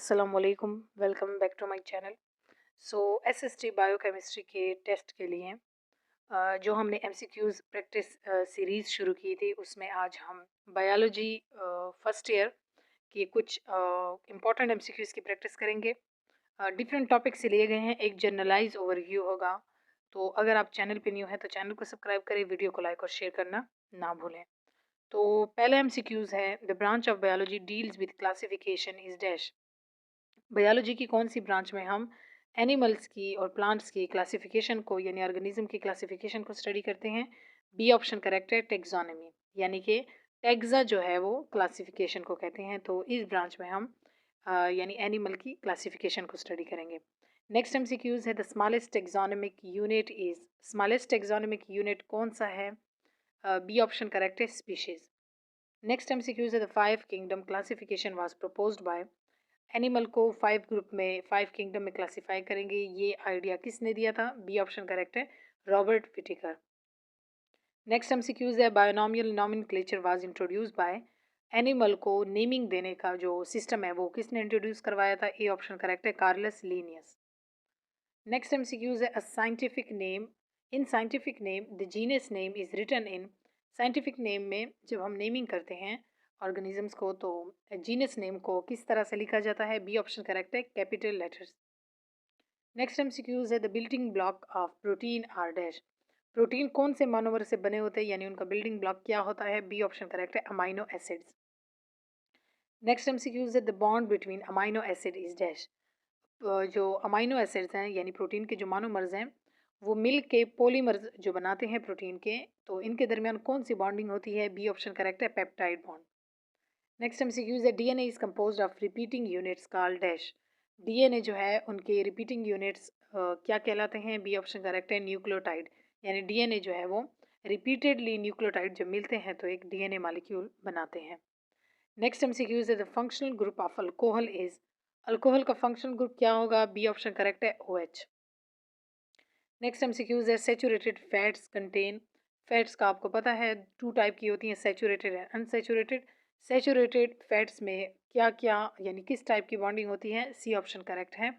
अस्सलाम वालेकुम, welcome back to my channel. SST biochemistry के टेस्ट के लिए जो हमने एमसीक्यूज़ प्रैक्टिस सीरीज़ शुरू की थी, उसमें आज हम बायोलॉजी फर्स्ट ईयर की कुछ इम्पॉर्टेंट एमसीक्यूज़ की प्रैक्टिस करेंगे। डिफरेंट टॉपिक से लिए गए हैं, एक जनरलाइज ओवरव्यू होगा। तो अगर आप चैनल पे न्यू हैं तो चैनल को सब्सक्राइब करें, वीडियो को लाइक और शेयर करना ना भूलें। तो पहला एमसीक्यूज़ है, the branch of biology deals with classification is dash. Biology की कौन सी ब्रांच में हम एनिमल्स की और प्लांट्स की क्लासिफिकेशन को यानी ऑर्गेनिज्म की क्लासिफिकेशन को स्टडी करते हैं। बी ऑप्शन करेक्ट है, टेक्सोनॉमी, यानी कि टेक्सा जो है वो क्लासिफिकेशन को कहते हैं। तो इस ब्रांच में हम यानी एनिमल की क्लासिफिकेशन को स्टडी करेंगे। नेक्स्ट एमसीक्यूज है, the smallest taxonomic unit is. Smallest taxonomic unit कौन सा है? बी ऑप्शन करेक्ट है, स्पीशीज। नेक्स्ट एमसीक्यूज है, the five kingdom classification was proposed bye. Animal को 5 ग्रुप में 5 किंगडम में क्लासिफाई करेंगे, ये आइडिया किसने दिया था? बी ऑप्शन करेक्ट है, रॉबर्ट विटिकर। नेक्स्ट एमसीक्यूज है, binomial nomenclature was introduce by. Animal को नेमिंग देने का जो सिस्टम है वो किसने इंट्रोड्यूस करवाया था? ए ऑप्शन करेक्ट है, कार्लस लीनियस। नेक्स्ट एमसीक्यूज है, a scientific name. In scientific name the genus name is written in. Scientific name में जब हम नेमिंग करते हैं ऑर्गेनिजम्स को, तो जीनस नेम को किस तरह से लिखा जाता है? बी ऑप्शन करेक्ट है, कैपिटल लेटर्स। नेक्स्ट एमसीक्यूज है, the building block of protein are dash. Protein कौन से मोनोमर से बने होते हैं, यानी उनका बिल्डिंग ब्लॉक क्या होता है? बी ऑप्शन करेक्ट है, अमाइनो एसिड्स। नेक्स्ट एमसीक्यूज है, the bond between amino acid is dash. जो अमाइनो एसिड्स हैं यानी प्रोटीन के जो मोनोमर्स हैं, वो मिल के पॉलीमर्स जो बनाते हैं प्रोटीन के, तो इनके दरमियान कौन सी बॉन्डिंग होती है? बी ऑप्शन करेक्ट है, पेप्टाइड बॉन्ड। नेक्स्ट एमसीक्यूज है, DNA is composed of repeating units called dash. DNA जो है उनके रिपीटिंग यूनिट्स क्या कहलाते हैं? बी ऑप्शन करेक्ट है, न्यूक्लियोटाइड। यानी डीएनए जो है वो रिपीटेडली न्यूक्लियोटाइड जब मिलते हैं तो एक डीएनए मॉलिक्यूल बनाते हैं। नेक्स्ट एमसीक्यूज है, the functional group of alcohol is. Alcohol का फंक्शनल ग्रुप क्या होगा? बी ऑप्शन करेक्ट है, OH। नेक्स्ट एमसीक्यूज है, सैचुरेटेड फैट्स कंटेन। फैट्स का आपको पता है 2 टाइप की होती हैं, saturated and unsaturated. Saturated fats में क्या क्या यानी किस टाइप की बॉन्डिंग होती है? सी ऑप्शन करेक्ट है,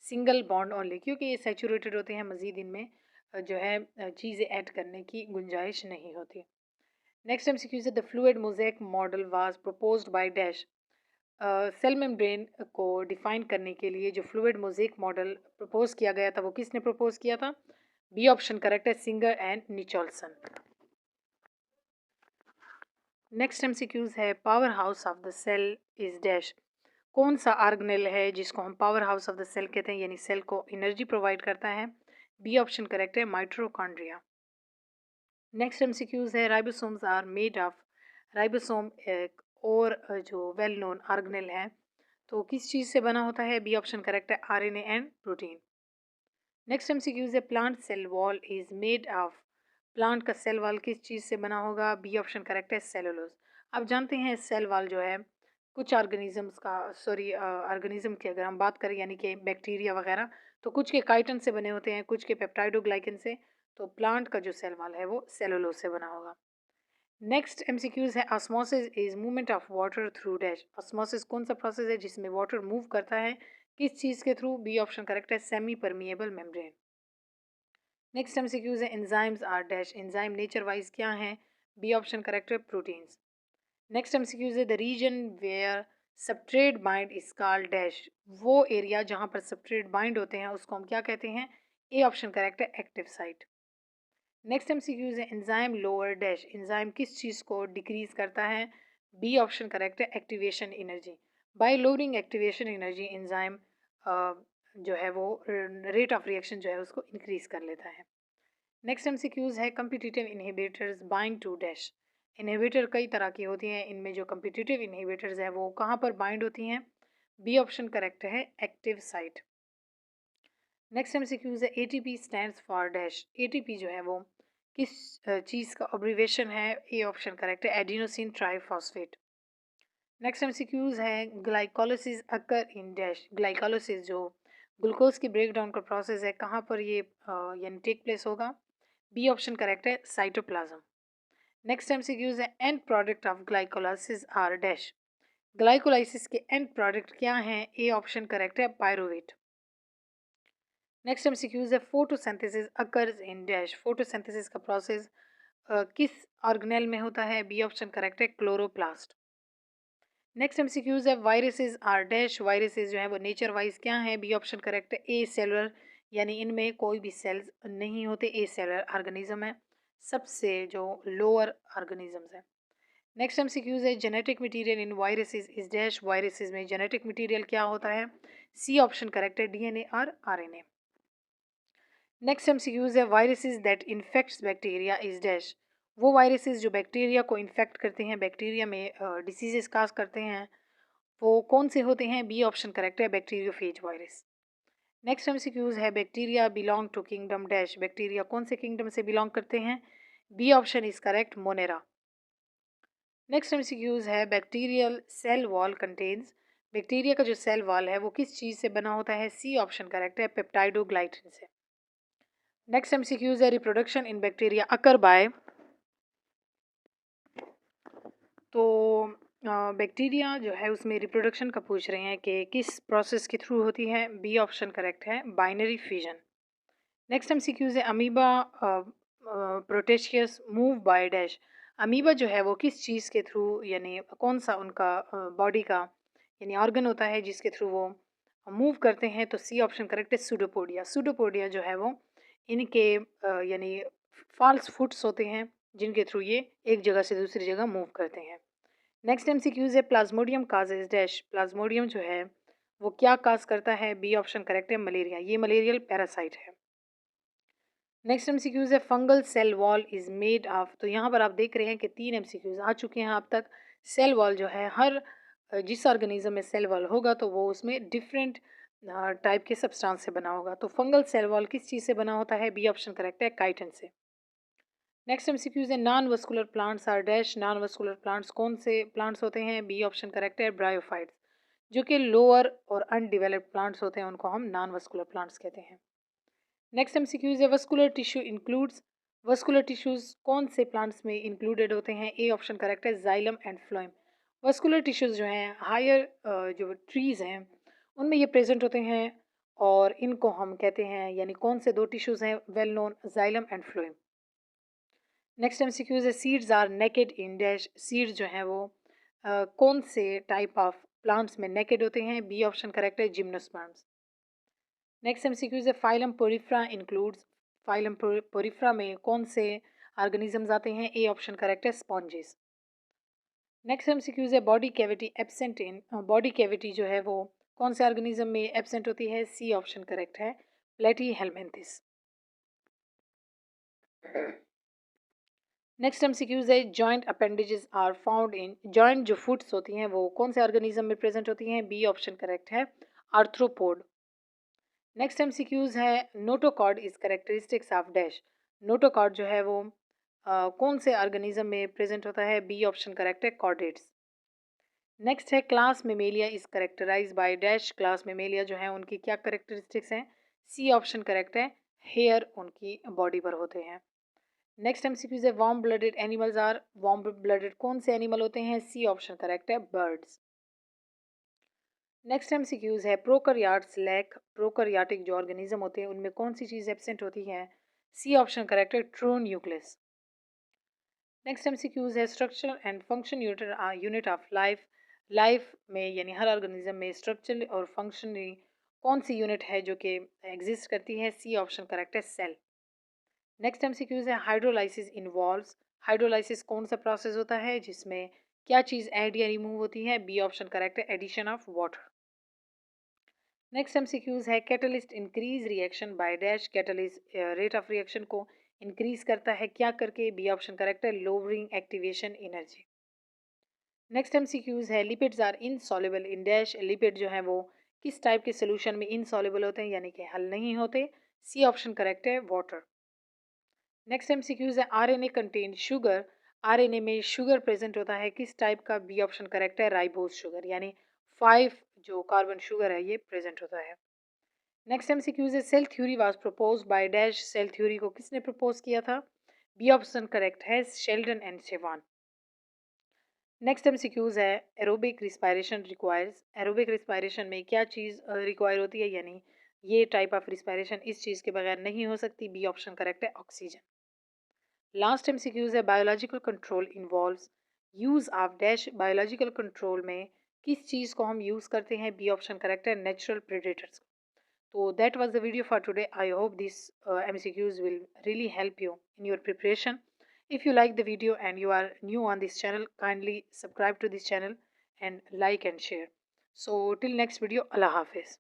सिंगल बॉन्ड ओनली, क्योंकि ये सैचुरेटेड होते हैं, मज़ीद इनमें जो है चीज़ें ऐड करने की गुंजाइश नहीं होती। नेक्स्ट एमसीक्यूज है, the fluid mosaic model was proposed by dash. Cell membrane को डिफाइन करने के लिए जो फ्लूइड मोज़ेक मॉडल प्रपोज किया गया था वो किसने प्रपोज किया था? बी ऑप्शन करेक्ट है, Singer and Nicolson. Next MCQs है, power house of the cell is dash. कौन सा ऑर्गेनेल है जिसको हम power house of the cell कहते हैं, यानी सेल को एनर्जी प्रोवाइड करता है? बी ऑप्शन करेक्ट है, माइट्रोकॉन्ड्रिया। नेक्स्ट एमसीक्यूज है, ribosomes are made of. Ribosome एक और जो वेल नोन ऑर्गेनेल है, तो किस चीज़ से बना होता है? बी ऑप्शन करेक्ट है, RNA and protein. Next MCQs है, plant cell wall is made of. Plant का सेल वॉल किस चीज़ से बना होगा? बी ऑप्शन करेक्ट है, सेलुलोज। आप जानते हैं सेल वॉल जो है कुछ ऑर्गेनिजम्स का, सॉरी ऑर्गेनिज्म की अगर हम बात करें यानी कि बैक्टीरिया वगैरह, तो कुछ के काइटन से बने होते हैं, कुछ के पेप्टाइडोग्लाइकन से। तो प्लांट का जो सेल वॉल है वो सेलुलोज से बना होगा। नेक्स्ट एमसीक्यूज है, osmosis is movement of water through dash. Osmosis कौन सा प्रोसेस है जिसमें वाटर मूव करता है? किस चीज़ के थ्रू? बी ऑप्शन करेक्ट है, semi permeable membrane. Next MCQs है, enzymes are dash. Enzyme nature wise क्या है? बी ऑप्शन करेक्ट है, प्रोटीन्स। नेक्स्ट एमसीक्यूज है, the region where substrate bind is called dash. वो एरिया जहाँ पर सबस्ट्रेट बाइंड होते हैं उसको हम क्या कहते हैं? ए ऑप्शन करेक्ट है, एक्टिव साइट। नेक्स्ट एमसीक्यूज है, एंजाइम लोअर डैश। एंजाइम किस चीज़ को डिक्रीज करता है? बी ऑप्शन करेक्ट है, activation energy. By lowering activation energy enzyme जो है वो रेट ऑफ रिएक्शन जो है उसको इंक्रीज कर लेता है। नेक्स्ट एमसीक्यूज है, competitive inhibitors bind to dash. Inhibitor कई तरह की होती हैं, इनमें जो कम्पिटिटिव इनहिबिटर्स है वो कहाँ पर बाइंड होती हैं? बी ऑप्शन करेक्ट है, एक्टिव साइट। नेक्स्ट एमसीक्यूज है, ATP stands for dash. ATP जो है वो किस चीज़ का अब्रीवेशन है? ए ऑप्शन करेक्ट है, एडिनोसिन ट्राइफॉस्फेट। नेक्स्ट एमसीक्यूज है, glycolysis occur in dash. Glycolysis जो ग्लूकोज की ब्रेक डाउन का प्रोसेस है, कहाँ पर ये यानी टेक प्लेस होगा? बी ऑप्शन करेक्ट है, साइटोप्लाज्म। नेक्स्ट एमसीक्यूज है, end product of glycolysis are dash. Glycolysis के एंड प्रोडक्ट क्या हैं? ए ऑप्शन करेक्ट है, पायरुवेट। नेक्स्ट एमसीक्यूज है, photosynthesis occurs in dash. Photosynthesis का प्रोसेस किस ऑर्गेनेल में होता है? बी ऑप्शन करेक्ट है, क्लोरोप्लास्ट। नेक्स्ट एमसीक्यूज है, वायरसेस आर डैश। वायरसेस जो है वो नेचर वाइज क्या है? बी ऑप्शन करेक्ट है, ए सेलुलर, यानी इनमें कोई भी सेल्स नहीं होते, ए सेलुलर ऑर्गेनिज्म है, सबसे जो लोअर ऑर्गेनिजम्स है। नेक्स्ट एमसीक्यूज है, genetic material in viruses is dash. Viruses में जेनेटिक मटेरियल क्या होता है? सी ऑप्शन करेक्ट है, डीएनए और आरएनए। नेक्स्ट एमसीक्यूज है, viruses that infects bacteria is dash. वो वायरसेस जो बैक्टीरिया को इन्फेक्ट करते हैं, बैक्टीरिया में डिसीजेस काज करते हैं, वो कौन से होते हैं? बी ऑप्शन करेक्ट है, बैक्टीरियोफेज वायरस। नेक्स्ट एमसीक्यूज है, bacteria belong to kingdom dash. Bacteria कौन से किंगडम से बिलोंग करते हैं? B option is correct, Monera. Next MCQs है, bacterial cell wall contains. Bacteria का जो सेल वॉल है वो किस चीज़ से बना होता है? सी ऑप्शन करेक्ट है, पेप्टाइडोग्लाइटिन से। नेक्स्ट एमसीक्यूज है, reproduction in bacteria occur by. तो बैक्टीरिया जो है उसमें रिप्रोडक्शन का पूछ रहे हैं कि किस प्रोसेस के थ्रू होती है? बी ऑप्शन करेक्ट है, बाइनरी फिजन। नेक्स्ट एमसीक्यूज है, amoeba proteus move by dash. Amoeba जो है वो किस चीज़ के थ्रू, यानी कौन सा उनका बॉडी का यानी ऑर्गन होता है जिसके थ्रू वो मूव करते हैं? तो सी ऑप्शन करेक्ट है, सूडोपोडिया। सूडोपोडिया जो है वो इनके यानी फॉल्स फुट्स होते हैं जिनके थ्रू ये एक जगह से दूसरी जगह मूव करते हैं। नेक्स्ट एमसीक्यूज है, प्लाज्मोडियम काजेज डैश। प्लाज्मोडियम जो है वो क्या काज करता है? बी ऑप्शन करेक्ट है, मलेरिया। ये मलेरियल पैरासाइट है। नेक्स्ट एमसीक्यूज है, fungal cell wall is made of. तो यहाँ पर आप देख रहे हैं कि 3 एमसीक्यूज आ चुके हैं अब तक। सेल वॉल जो है हर जिस ऑर्गेनिज्म में सेल वॉल होगा तो वो उसमें डिफरेंट टाइप के सब्सटेंस से बना होगा। तो फंगल सेल वॉल किस चीज़ से बना होता है? बी ऑप्शन करेक्ट है, काइटिन से। नेक्स्ट एमसीक्यूज है, non vascular plants are dash. Non vascular plants कौन से प्लांट्स होते हैं? बी ऑप्शन करेक्ट है, ब्रायोफाइट्स। जो कि लोअर और अनडिवेलप्ड प्लांट्स होते हैं उनको हम नॉन वस्कुलर प्लांट्स कहते हैं। नेक्स्ट एमसीक्यूज है, vascular tissue includes. Vascular tissues कौन से प्लांट्स में इंक्लूडेड होते हैं? ए ऑप्शन करेक्ट है, xylem and phloem. Vascular tissues जो हैं हायर जो ट्रीज हैं उनमें ये प्रेजेंट होते हैं, और इनको हम कहते हैं, यानी कौन से 2 टिश्यूज हैं well known? Xylem and phloem. Next MCQs है, seeds are naked in dash. Seeds जो हैं वो कौन से टाइप ऑफ प्लांट्स में नेकेड होते हैं? बी ऑप्शन करेक्ट है, जिम्नोस्पर्म्स। नेक्स्ट एमसीक्यूज है, phylum porifera includes. Phylum porifera में कौन से ऑर्गेनिजम्स आते हैं? ए ऑप्शन करेक्ट है, स्पॉन्जेस। नेक्स्ट एमसीक्यूज है, body cavity absent in. Body cavity जो है वो कौन से ऑर्गेनिज्म में एब्सेंट होती है? सी ऑप्शन करेक्ट है, प्लेटी हेलमिंथिस। नेक्स्ट एमसीक्यूज है, joint appendages are found in. Joint जो फुट्स होती हैं वो कौन से ऑर्गेनिज्म में प्रेजेंट होती हैं? बी ऑप्शन करेक्ट है, आर्थ्रोपोड। नेक्स्ट एमसीक्यूज है, notochord is characteristics of dash. Notochord जो है वो कौन से ऑर्गेनिज्म में प्रेजेंट होता है? बी ऑप्शन करेक्ट है, कॉर्डेट्स। नेक्स्ट है, class mammalia is characterize by dash. Class mammalia जो है उनकी क्या करेक्टरिस्टिक्स हैं? सी ऑप्शन करेक्ट है, हेयर उनकी बॉडी पर होते हैं। नेक्स्ट एमसीक्यूज है, warm blooded animals are. Warm blooded कौन से एनिमल होते हैं? सी ऑप्शन करेक्ट है, बर्ड्स। नेक्स्ट एमसीक्यूज है, प्रोकैरियोट्स लैक। प्रोकैरियोटिक जो ऑर्गेनिज्म होते हैं उनमें कौन सी चीज़ एब्सेंट होती है? सी ऑप्शन करेक्ट है, ट्रू न्यूक्लियस। नेक्स्ट एमसीक्यूज है, structure and function unit of life. Life में यानी हर ऑर्गेनिज्म में स्ट्रक्चर और फंक्शनली कौन सी यूनिट है जो कि एग्जिस्ट करती है? सी ऑप्शन करेक्ट है, सेल। नेक्स्ट एमसीक्यूज है, हाइड्रोलाइसिस इन्वॉल्व्स। हाइड्रोलाइसिस कौन सा प्रोसेस होता है जिसमें क्या चीज़ ऐड या रिमूव होती है? बी ऑप्शन करेक्ट है, addition of water. Next MCQs है, catalyst increase reaction by dash. Catalyst rate of reaction को इंक्रीज करता है क्या करके? बी ऑप्शन करेक्ट है, lowering activation energy. Next MCQs है, lipids are insoluble in dash. Lipid जो है वो किस टाइप के सोल्यूशन में इनसॉल्युबल होते हैं, यानी कि हल नहीं होते? सी ऑप्शन करेक्ट है, वाटर। नेक्स्ट एमसीक्यूज है, आरएनए कंटेन शुगर। आरएनए में शुगर प्रेजेंट होता है किस टाइप का? बी ऑप्शन करेक्ट है, राइबोज शुगर, यानी 5 जो कार्बन शुगर है ये प्रेजेंट होता है। नेक्स्ट एमसीक्यूज है, cell theory was propose by dash. Cell theory को किसने प्रपोज किया था? बी ऑप्शन करेक्ट है, Schleiden and Schwann. Next MCQs है aerobic respiration requires. Aerobic respiration में क्या चीज़ रिक्वायर होती है, यानी ये टाइप ऑफ रिस्पायरेशन इस चीज़ के बगैर नहीं हो सकती। बी ऑप्शन करेक्ट है, ऑक्सीजन। लास्ट MCQs है biological control involves use of dash. Biological control में किस चीज़ को हम यूज़ करते हैं। बी ऑप्शन करेक्ट है, natural predators. So that was the video for today. I hope these MCQs will really help you in your preparation. If you like the video and you are new on this channel, kindly subscribe to this channel and like and share. So till next video, Allah Hafiz.